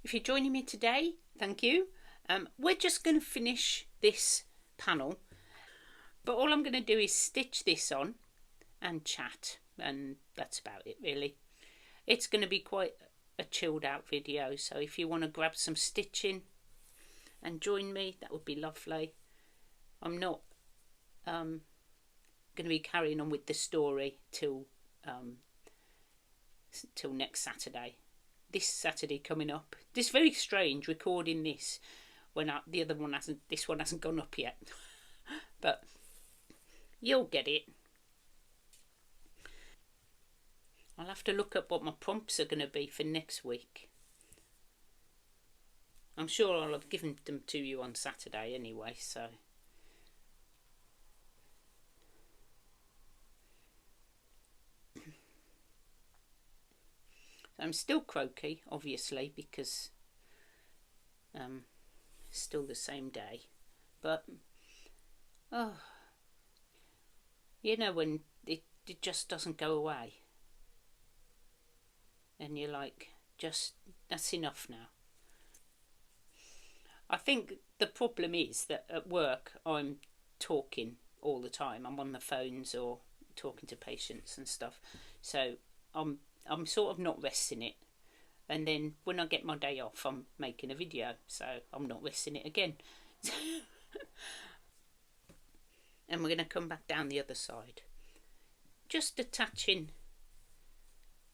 If you're joining me today, thank you. We're just going to finish this panel, but all I'm going to do is stitch this on and chat, and that's about it really. It's going to be quite a chilled out video, so if you want to grab some stitching and join me, that would be lovely. I'm not going to be carrying on with the story till next Saturday. This Saturday coming up. It's very strange recording this when the other one hasn't. This one hasn't gone up yet, but you'll get it. I'll have to look up what my prompts are going to be for next week. I'm sure I'll have given them to you on Saturday anyway, so. I'm still croaky, obviously, because it's still the same day. But, oh, you know when it just doesn't go away. And you're like, that's enough now. I think the problem is that at work I'm talking all the time. I'm on the phones or talking to patients and stuff. So I'm sort of not resting it, and then when I get my day off I'm making a video, so I'm not resting it again. And we're going to come back down the other side, just attaching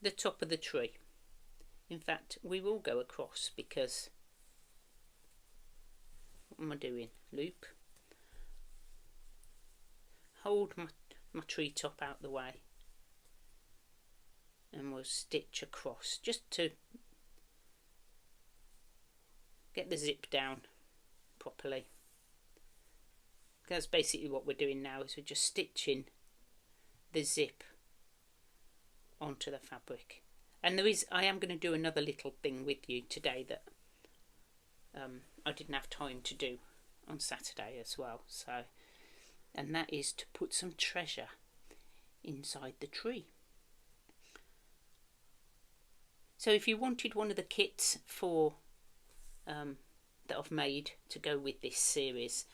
the top of the tree. In fact, we will go across, because what am I doing? Loop, hold my tree top out the way, and we'll stitch across just to get the zip down properly. That's basically what we're doing now, is we're just stitching the zip onto the fabric. And I am going to do another little thing with you today that I didn't have time to do on Saturday as well. So, and that is to put some treasure inside the tree. So if you wanted one of the kits for that I've made to go with this series,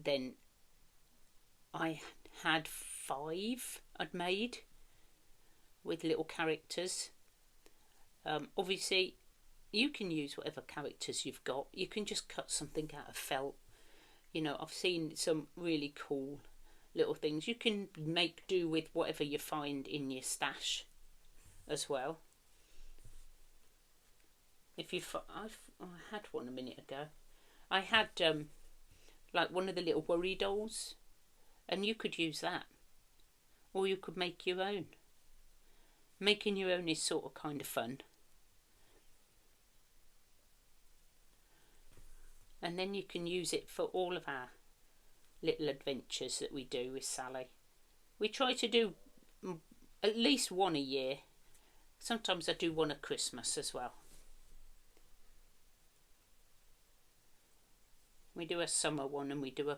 then I had 5 I'd made with little characters. Obviously you can use whatever characters you've got. You can just cut something out of felt. You know, I've seen some really cool little things. You can make do with whatever you find in your stash as well. I had one a minute ago. I had like one of the little worry dolls, and you could use that, or you could make your own. Making your own is sort of kind of fun. And then you can use it for all of our little adventures that we do with Sally. We try to do at least one a year. Sometimes I do one at Christmas as well. We do a summer one, and we do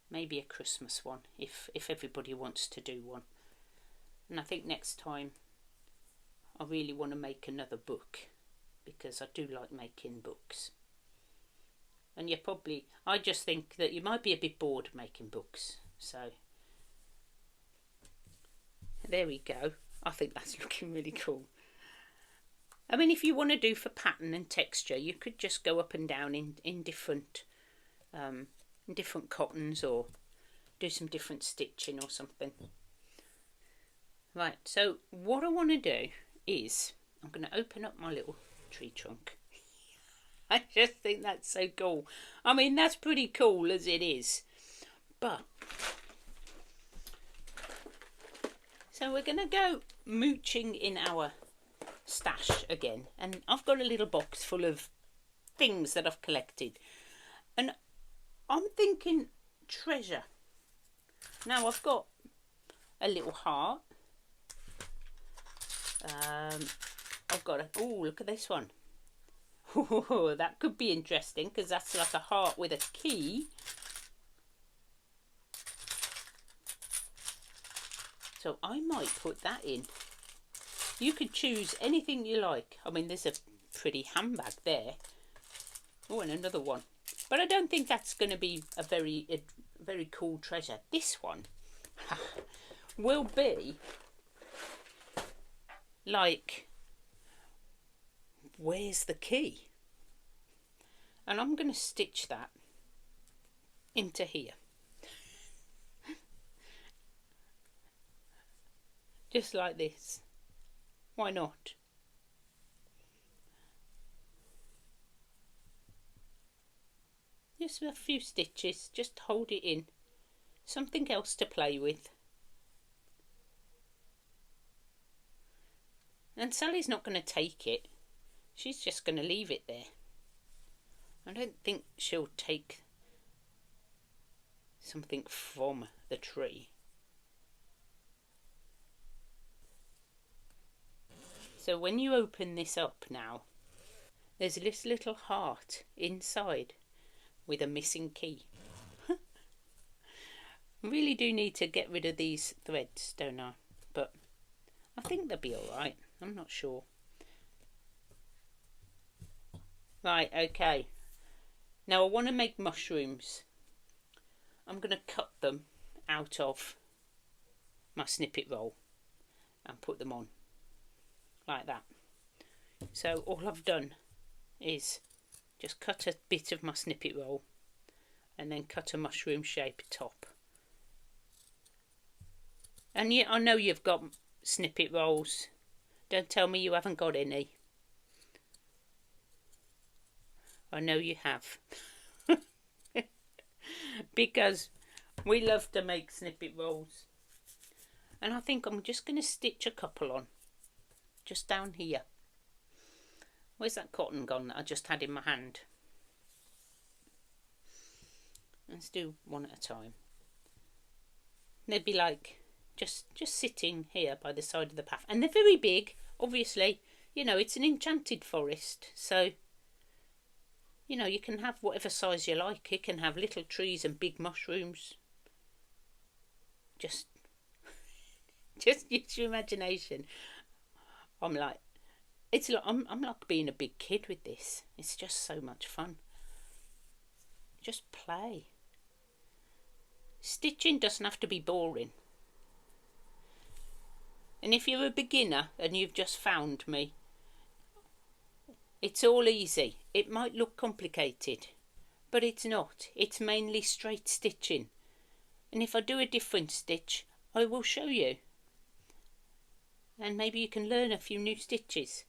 maybe a Christmas one if everybody wants to do one. And I think next time I really want to make another book, because I do like making books. And I just think that you might be a bit bored making books. So there we go. I think that's looking really cool. I mean, if you want to do for pattern and texture, you could just go up and down in different cottons, or do some different stitching or something. Right, so what I want to do is I'm going to open up my little tree trunk. I just think that's so cool. I mean, that's pretty cool as it is. But so we're going to go mooching in our stash again, and I've got a little box full of things that I've collected, and I'm thinking treasure. Now I've got a little heart. I've got look at this one. Ooh, that could be interesting, because that's like a heart with a key. So I might put that in. You could choose anything you like. I mean, there's a pretty handbag there. Oh, and another one. But I don't think that's going to be a very cool treasure. This one will be like, where's the key? And I'm going to stitch that into here. Just like this. Why not? Just a few stitches, just hold it in. Something else to play with. And Sally's not going to take it. She's just going to leave it there. I don't think she'll take something from the tree. So when you open this up now, there's this little heart inside with a missing key. I really do need to get rid of these threads, don't I? But I think they'll be alright. I'm not sure. Right, okay. Now I want to make mushrooms. I'm going to cut them out of my snippet roll and put them on like that. So all I've done is just cut a bit of my snippet roll and then cut a mushroom shape top. And yeah, I know you've got snippet rolls. Don't tell me you haven't got any. I know you have. Because we love to make snippet rolls. And I think I'm just going to stitch a couple on. Just down here. Where's that cotton gone that I just had in my hand? Let's do one at a time. They'd be like just sitting here by the side of the path. And they're very big, obviously. You know, it's an enchanted forest. So, you know, you can have whatever size you like. It can have little trees and big mushrooms. Just use your imagination. I'm like being a big kid with this. It's just so much fun. Just play. Stitching doesn't have to be boring. And if you're a beginner and you've just found me, it's all easy. It might look complicated, but it's not. It's mainly straight stitching. And if I do a different stitch, I will show you. And maybe you can learn a few new stitches.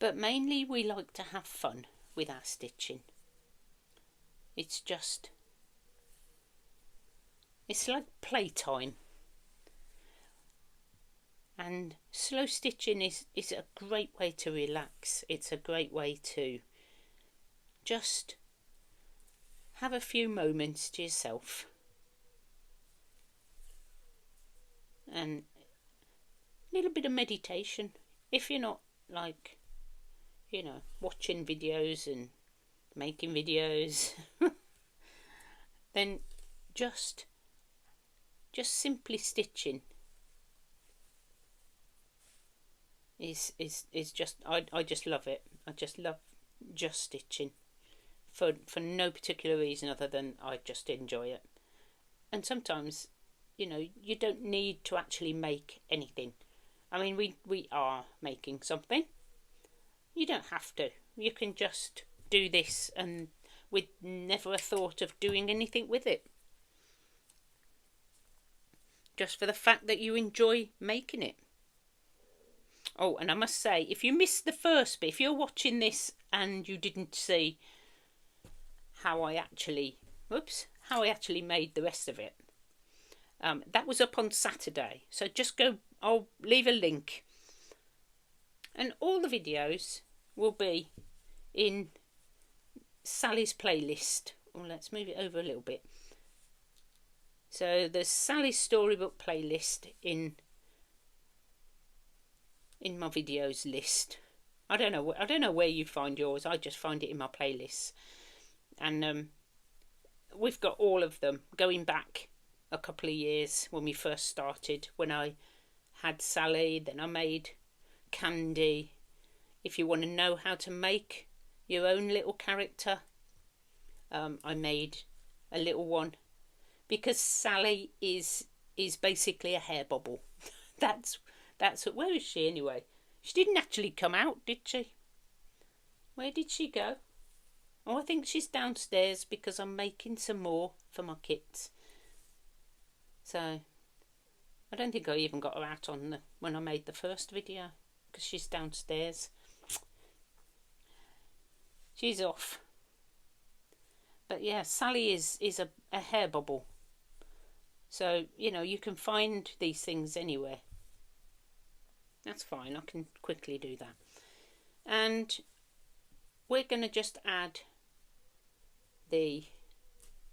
But mainly we like to have fun with our stitching. It's like playtime. And slow stitching is a great way to relax. It's a great way to just have a few moments to yourself. And a little bit of meditation. If you're not like, you know, watching videos and making videos, then just simply stitching is just, I just love it. I just love just stitching for no particular reason other than I just enjoy it. And sometimes, you know, you don't need to actually make anything. I mean, we are making something. You don't have to. You can just do this and with never a thought of doing anything with it. Just for the fact that you enjoy making it. Oh, and I must say, if you missed the first bit, if you're watching this and you didn't see how I actually made the rest of it, that was up on Saturday. So just go, I'll leave a link. And all the videos will be in Sally's playlist. Oh, let's move it over a little bit. So there's Sally's storybook playlist in my videos list. I don't know where you find yours. I just find it in my playlists. And we've got all of them going back a couple of years when we first started, when I had Sally, then I made Candy, if you want to know how to make your own little character, I made a little one, because Sally is basically a hair bubble. that's where is she anyway? She didn't actually come out, did she? Where did she go? Oh, I think she's downstairs because I'm making some more for my kits. So I don't think I even got her out on when I made the first video, because she's downstairs. She's off. But yeah, Sally is a hair bubble. So, you know, you can find these things anywhere. That's fine, I can quickly do that. And we're going to just add the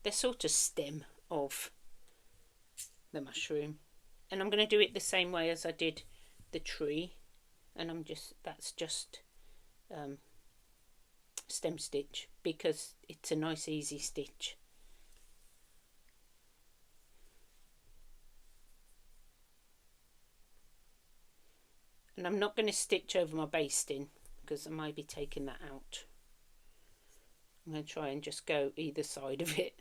sort of stem of the mushroom. And I'm going to do it the same way as I did the tree. And that's just stem stitch, because it's a nice easy stitch. And I'm not going to stitch over my basting because I might be taking that out. I'm going to try and just go either side of it.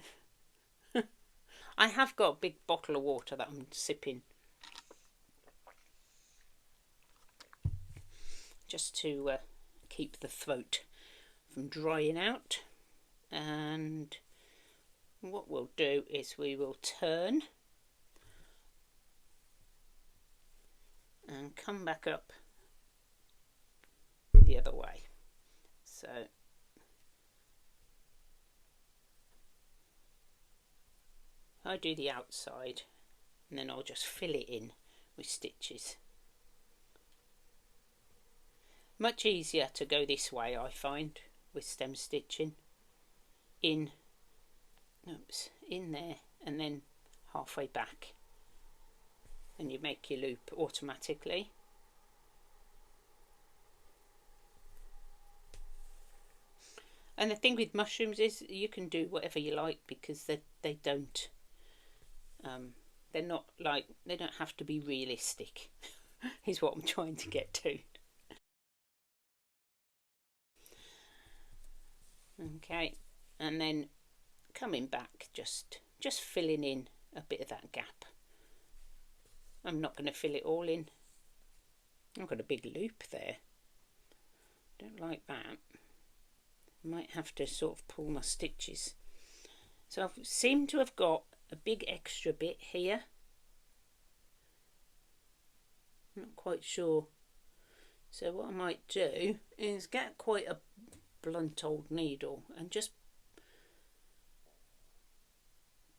I have got a big bottle of water that I'm sipping, just to keep the throat from drying out. And what we'll do is we will turn and come back up the other way. So I do the outside and then I'll just fill it in with stitches. Much easier to go this way, I find, with stem stitching. In there and then halfway back, and you make your loop automatically. And the thing with mushrooms is you can do whatever you like, because they don't they're not like, they don't have to be realistic is what I'm trying to get to. Okay, and then coming back, just filling in a bit of that gap. I'm not going to fill it all in. I've got a big loop there. Don't like that. Might have to sort of pull my stitches. So I seem to have got a big extra bit here. I'm not quite sure. So what I might do is get quite a blunt old needle and just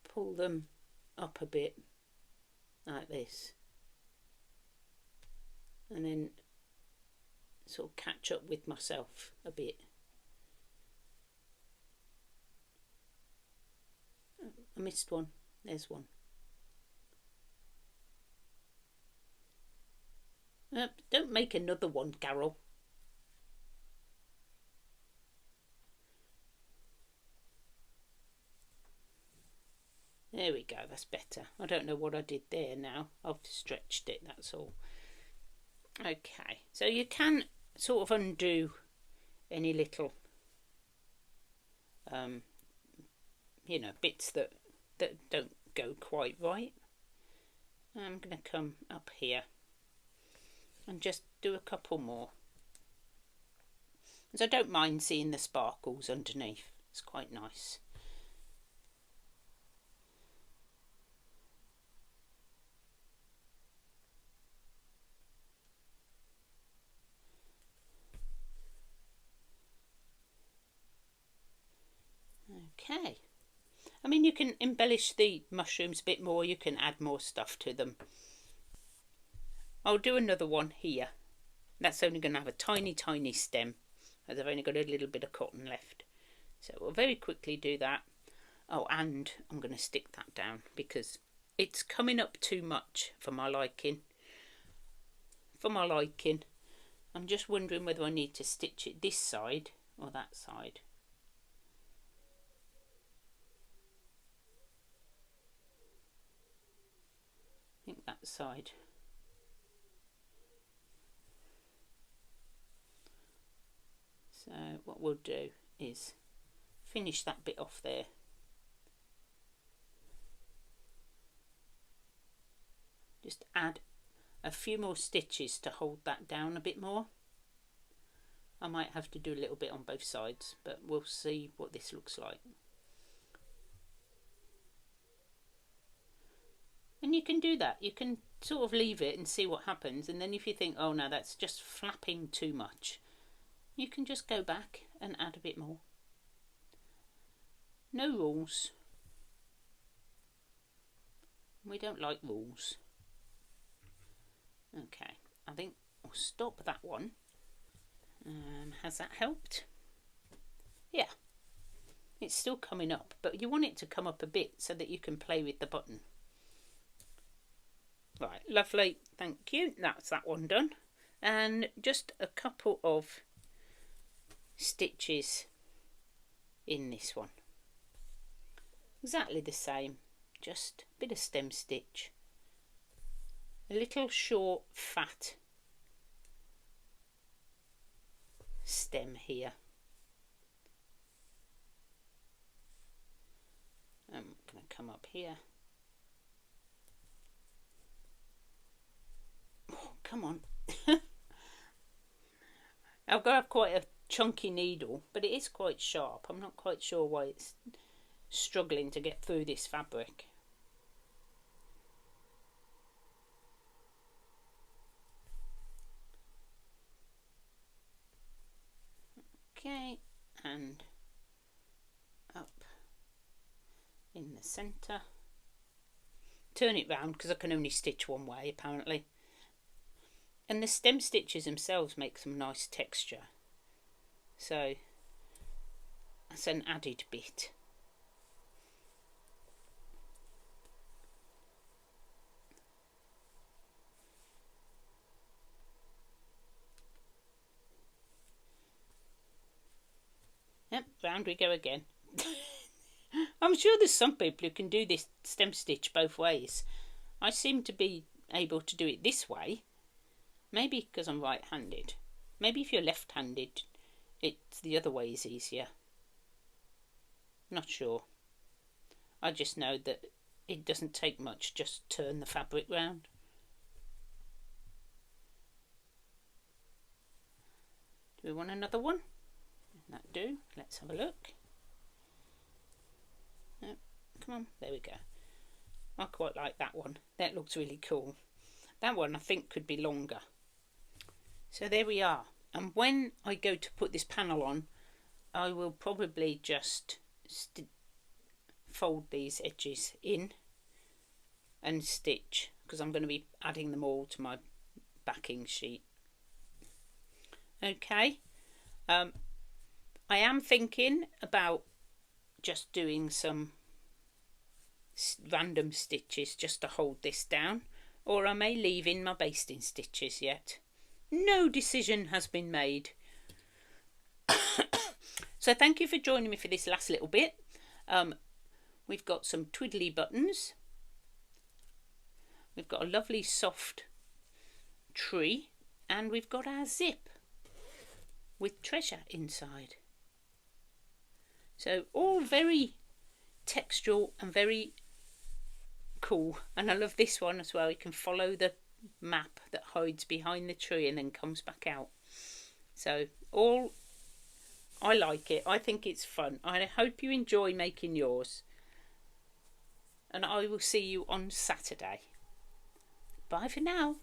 pull them up a bit like this, and then sort of catch up with myself a bit. I missed one. There's one. Don't make another one, Carol. There we go, that's better. I don't know what I did there now. I've stretched it, that's all. Okay, so you can sort of undo any little you know, bits that don't go quite right. I'm going to come up here and just do a couple more, because I don't mind seeing the sparkles underneath. It's quite nice. Okay, I mean, you can embellish the mushrooms a bit more, you can add more stuff to them. I'll do another one here. That's only going to have a tiny stem, as I've only got a little bit of cotton left. So we'll very quickly do that. Oh, and I'm going to stick that down because it's coming up too much for my liking. I'm just wondering whether I need to stitch it this side or that side. I think that side. what we'll do is finish that bit off there. Just add a few more stitches to hold that down a bit more. I might have to do a little bit on both sides, but we'll see what this looks like. And you can do that. You can sort of leave it and see what happens, and then if you think, oh no, that's just flapping too much, you can just go back and add a bit more. No rules. We don't like rules. Okay, I think I'll stop that one. Has that helped? Yeah, it's still coming up, but you want it to come up a bit so that you can play with the button. Right, lovely, thank you. That's that one done. And just a couple of stitches in this one. Exactly the same, just a bit of stem stitch. A little short, fat stem here. I'm going to come up here. Oh, come on. I've got to have quite a chunky needle, but it is quite sharp. I'm not quite sure why it's struggling to get through this fabric. Okay, and up in the centre. Turn it round because I can only stitch one way apparently. And the stem stitches themselves make some nice texture, so that's an added bit. Yep, round we go again. I'm sure there's some people who can do this stem stitch both ways. I seem to be able to do it this way. Maybe because I'm right-handed. Maybe if you're left-handed, it's the other way is easier. Not sure. I just know that it doesn't take much, just turn the fabric round. Do we want another one? That do. Let's have a look. Oh, come on, there we go. I quite like that one. That looks really cool. That one I think could be longer. So there we are. And when I go to put this panel on, I will probably just fold these edges in and stitch, because I'm going to be adding them all to my backing sheet. Okay. I am thinking about just doing some random stitches just to hold this down, or I may leave in my basting stitches yet. No decision has been made. So thank you for joining me for this last little bit. We've got some twiddly buttons. We've got a lovely soft tree, and we've got our zip with treasure inside. So all very textural and very cool. And I love this one as well. You can follow the map that hides behind the tree and then comes back out. So I like it. I think it's fun. I hope you enjoy making yours. And I will see you on Saturday. Bye for now.